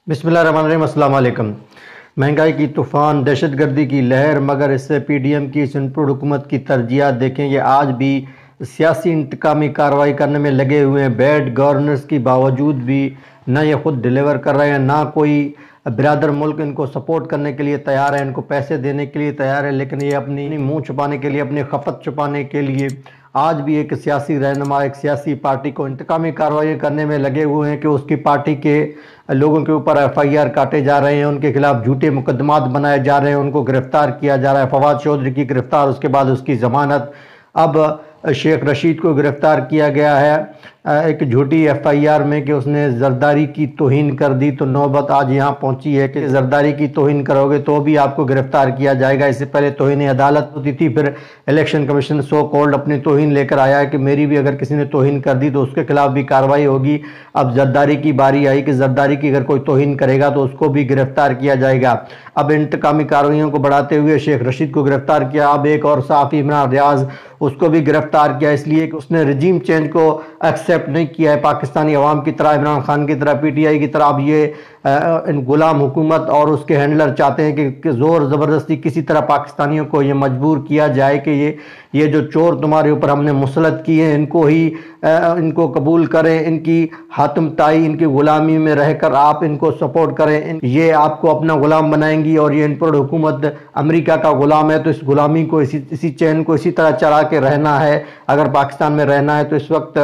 बिस्मिल्लाहिर्रहमानिर्रहीम। अस्सलाम वालेकुम। महंगाई की तूफ़ान, दहशत गर्दी की लहर, मगर इससे पीडीएम की सिंध हुकूमत की तरजीहात देखें, ये आज भी सियासी इंतकामी कार्रवाई करने में लगे हुए हैं। बैड गवर्नेंस की बावजूद भी ना ये ख़ुद डिलीवर कर रहे हैं, ना कोई बिरादर मुल्क इनको सपोर्ट करने के लिए तैयार है, इनको पैसे देने के लिए तैयार है, लेकिन ये अपनी मुंह छुपाने के लिए, अपनी खपत छुपाने के लिए आज भी एक सियासी रहनुमा, एक सियासी पार्टी को इंतकामी कार्रवाई करने में लगे हुए हैं कि उसकी पार्टी के लोगों के ऊपर एफआईआर काटे जा रहे हैं, उनके खिलाफ झूठे मुकदमात बनाए जा रहे हैं, उनको गिरफ्तार किया जा रहा है। फवाद चौधरी की गिरफ्तार, उसके बाद उसकी ज़मानत। अब शेख रशीद को गिरफ्तार किया गया है एक झूठी एफआईआर में कि उसने जरदारी की तौहीन कर दी। तो नौबत आज यहाँ पहुँची है कि जरदारी की तौहीन करोगे तो भी आपको गिरफ्तार किया जाएगा। इससे पहले तौहीन अदालत होती थी, फिर इलेक्शन कमीशन सो कॉल्ड अपनी तौहीन लेकर आया है कि मेरी भी अगर किसी ने तौहीन कर दी तो उसके खिलाफ भी कार्रवाई होगी। अब जरदारी की बारी आई कि जरदारी की अगर कोई तौहीन करेगा तो उसको भी गिरफ्तार किया जाएगा। अब इंतकामी कार्रवाइयों को बढ़ाते हुए शेख रशीद को गिरफ्तार किया। अब एक और सहाफ़ी इमरान रियाज, उसको भी गिरफ्तार किया, इसलिए कि उसने रजीम चेंज को एक्सेप्ट नहीं किया है। पाकिस्तानी अवाम की तरह, इमरान खान की तरह, पीटीआई की तरह अब ये गुलाम हुकूमत और उसके हैंडलर चाहते हैं कि ज़ोर ज़बरदस्ती किसी तरह पाकिस्तानियों को ये मजबूर किया जाए कि ये जो चोर तुम्हारे ऊपर हमने मुसलत किए हैं इनको ही इनको कबूल करें, इनकी हातमताई, इनकी ग़ुलामी में रहकर आप इनको सपोर्ट करें, ये आपको अपना ग़ुलाम बनाएंगी और ये इन पर हुकूमत अमेरिका का ग़ुलाम है। तो इस ग़ुलामी को, इसी चैन को इसी तरह चला के रहना है अगर पाकिस्तान में रहना है। तो इस वक्त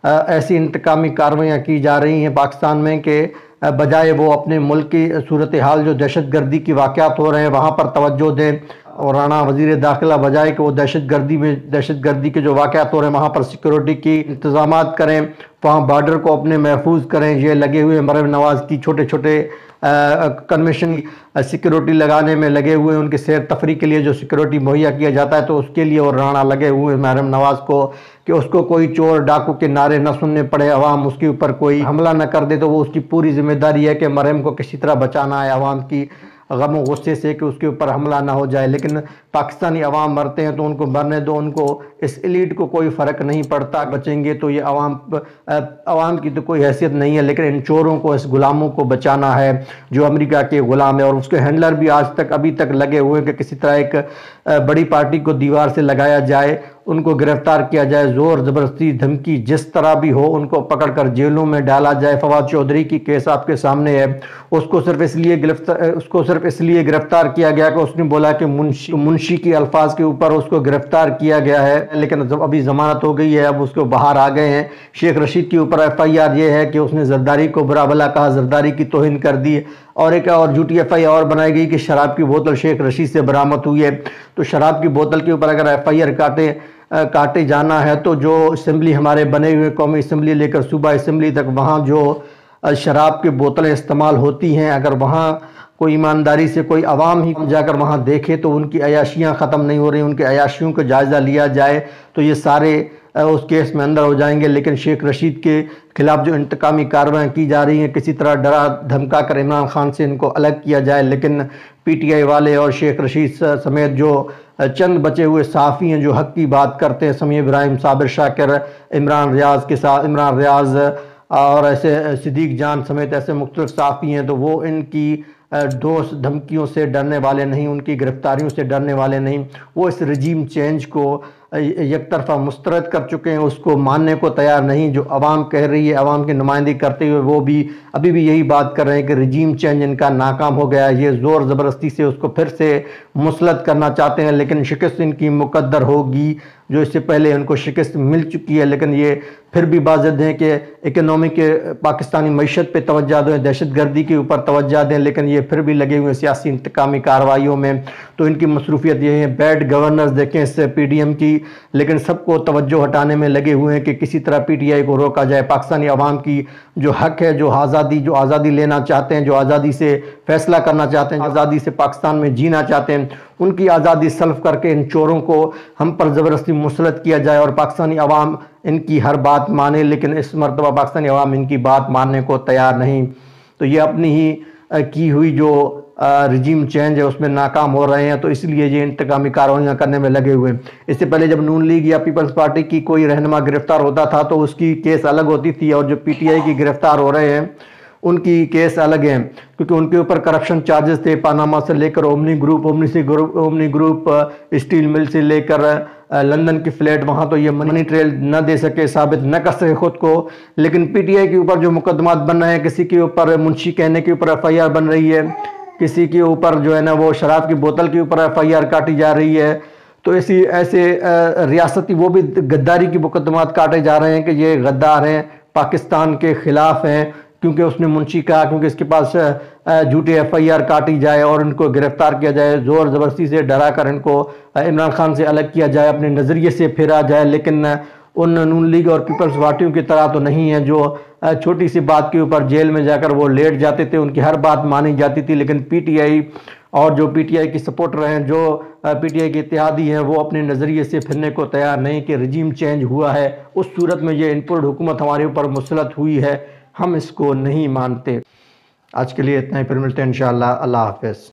ऐसी इंतकामी कार्रवाइयाँ की जा रही हैं पाकिस्तान में कि बजाय वो अपने मुल्क की सूरत हाल, जो दहशत गर्दी की वाक़यात हो रहे हैं वहाँ पर तवज्जो दें, और राणा वज़ीर दाखिला बजाय कि वो दहशत गर्दी के जो वाक़यात हो रहे हैं वहाँ पर सिक्योरिटी की इंतज़ामात करें, वहाँ बॉर्डर को अपने महफूज करें। ये लगे हुए मरहम नवाज़ की छोटे छोटे कन्वेंशन सिक्योरिटी लगाने में लगे हुए, उनके सैर तफरी के लिए जो सिक्योरिटी मुहैया किया जाता है तो उसके लिए और राणा लगे हुए मरहम नवाज़ को कि उसको कोई चोर डाकू के नारे न सुनने पड़े, अवाम उसके ऊपर कोई हमला न कर दे। तो वो उसकी पूरी जिम्मेदारी है कि मरहम को किसी तरह बचाना है अवाम की गम और गुस्से से कि उसके ऊपर हमला ना हो जाए। लेकिन पाकिस्तानी अवाम मरते हैं तो उनको मरने दो, उनको इस एलीट को कोई फ़र्क नहीं पड़ता, बचेंगे तो ये अवाम की तो कोई हैसियत नहीं है। लेकिन इन चोरों को, इस गुलामों को बचाना है जो अमेरिका के ग़ुलाम है। और उसके हैंडलर भी अभी तक लगे हुए हैं कि किसी तरह एक बड़ी पार्टी को दीवार से लगाया जाए, उनको गिरफ्तार किया जाए, ज़ोर ज़बरदस्ती धमकी जिस तरह भी हो उनको पकड़कर जेलों में डाला जाए। फवाद चौधरी की केस आपके सामने है, उसको सिर्फ इसलिए गिरफ्तार किया गया कि उसने बोला कि मुंशी की अल्फाज के ऊपर उसको गिरफ्तार किया गया है, लेकिन अभी ज़मानत हो गई है, अब उसको बाहर आ गए हैं। शेख रशीद के ऊपर एफआईआर ये है कि उसने जरदारी को बुरा भला कहा, जरदारी की तौहीन कर दी, और एक और झूठी एफआईआर और बनाई गई कि शराब की बोतल शेख रशीद से बरामद हुई है। तो शराब की बोतल के ऊपर अगर एफआईआर काटे जाना है तो जो असेंबली हमारे बने हुए, कौमी असेंबली लेकर सूबा असेंबली तक, वहाँ जो शराब की बोतलें इस्तेमाल होती हैं, अगर वहाँ कोई ईमानदारी से कोई अवाम ही जाकर वहाँ देखे तो उनकी अयाशियाँ ख़त्म नहीं हो रही, उनकी अयाशियों का जायज़ा लिया जाए तो ये सारे उस केस में अंदर हो जाएंगे। लेकिन शेख रशीद के खिलाफ जो इंतकामी कार्रवाई की जा रही हैं, किसी तरह डरा धमका कर इमरान खान से इनको अलग किया जाए, लेकिन पीटीआई वाले और शेख रशीद समेत जो चंद बचे हुए सहाफ़ी हैं जो हक़ की बात करते हैं, समी इब्राहिम, साबिर शाकिर, इमरान रियाज और ऐसे सिद्दीक जान समेत ऐसे मुख्तलिफ सहाफ़ी हैं, तो वो इनकी दोस्त धमकियों से डरने वाले नहीं, उनकी गिरफ्तारियों से डरने वाले नहीं। वो इस रजीम चेंज को एक तरफा मुस्तरद कर चुके हैं, उसको मानने को तैयार नहीं। जो अवाम कह रही है, अवाम की नुमाइंदगी करते हुए वो भी अभी भी यही बात कर रहे हैं कि रजीम चेंज इनका नाकाम हो गया है, ये ज़ोर ज़बरदस्ती से उसको फिर से मुसलत करना चाहते हैं। लेकिन शिकस्त इनकी मुकद्दर होगी, जो इससे पहले उनको शिकस्त मिल चुकी है। लेकिन ये फिर भी बाज़द हैं कि इकनॉमिक पाकिस्तानी मईशत पे तवज्जो दें, दहशत गर्दी के ऊपर तवज्जो दें, लेकिन ये फिर भी लगे हुए सियासी इंतकामी कार्रवाइयों में। तो इनकी मसरूफियत ये है। बैड गवर्नेंस देखें इस पीडीएम की, लेकिन सबको तवज्जो हटाने में लगे हुए हैं कि किसी तरह पीटीआई को रोका जाए। पाकिस्तानी अवाम की जो हक़ है, जो आज़ादी लेना चाहते हैं, जो आज़ादी से फैसला करना चाहते हैं, आज़ादी से पाकिस्तान में जीना चाहते हैं, उनकी आज़ादी सल्ब करके इन चोरों को हम पर ज़बरदस्ती मुसलत किया जाए और पाकिस्तानी अवाम इनकी हर बात माने। लेकिन इस मरतबा पाकिस्तानी अवाम इनकी बात मानने को तैयार नहीं। तो ये अपनी ही की हुई जो रजीम चेंज है उसमें नाकाम हो रहे हैं, तो इसलिए ये इंतकामी कार्रवाइयाँ करने में लगे हुए हैं। इससे पहले जब नून लीग या पीपल्स पार्टी की कोई रहनुमा गिरफ्तार होता था तो उसकी केस अलग होती थी, और जो पीटीआई की गिरफ्तार हो रहे हैं ان کی کیس الگ ہیں کیونکہ ان کے اوپر کرپشن چارجز تھے، پاناما سے لے کر اومنی گروپ اسٹیل مل سے لے کر لندن کی فلیٹ، وہاں تو یہ منی ٹریل نہ دے سکے، ثابت نہ کر سکے خود کو، لیکن پی ٹی آئی کے اوپر جو مقدمات بن رہے ہیں، کسی کے اوپر منشی کہنے کے اوپر ایف آئی آر بن رہی ہے، کسی کے اوپر جو ہے نا وہ شراب کی بوتل کے اوپر ایف آئی آر کاٹی جا رہی ہے، تو ایسے ریاستی وہ بھی غداری کی مقدمات کاٹے جا رہے ہیں کہ یہ غدار ہیں، پاکستان کے خلاف ہیں، کیونکہ اس نے منشی کہا، کیونکہ اس کے پاس جھوٹی ایف آئی آر کاٹی جائے اور ان کو گرفتار کیا جائے، زور زبردستی سے ڈرا کر ان کو عمران خان سے الگ کیا جائے، اپنے نظریے سے پھیرا جائے، لیکن ان نون لیگ اور پیپلز پارٹیوں کی طرح تو نہیں ہے جو چھوٹی سی بات کے اوپر جیل میں جا کر وہ لیٹ جاتے تھے، ان کی ہر بات مانی جاتی تھی، لیکن پی ٹی آئی اور جو پی ٹی آئی کی سپورٹر ہیں، جو پی ٹی آئی کے اتحادی ہیں، وہ اپنے نظریے سے پھرنے کو تیار نہیں کہ رجیم چینج ہوا ہے، اس صورت میں یہ انپورٹ حکومت ہمارے اوپر مسلط ہوئی ہے، ہم اس کو نہیں مانتے۔ آج کے لیے اتنا ہی، پھر ملتے ہیں انشاءاللہ۔ اللہ حافظ۔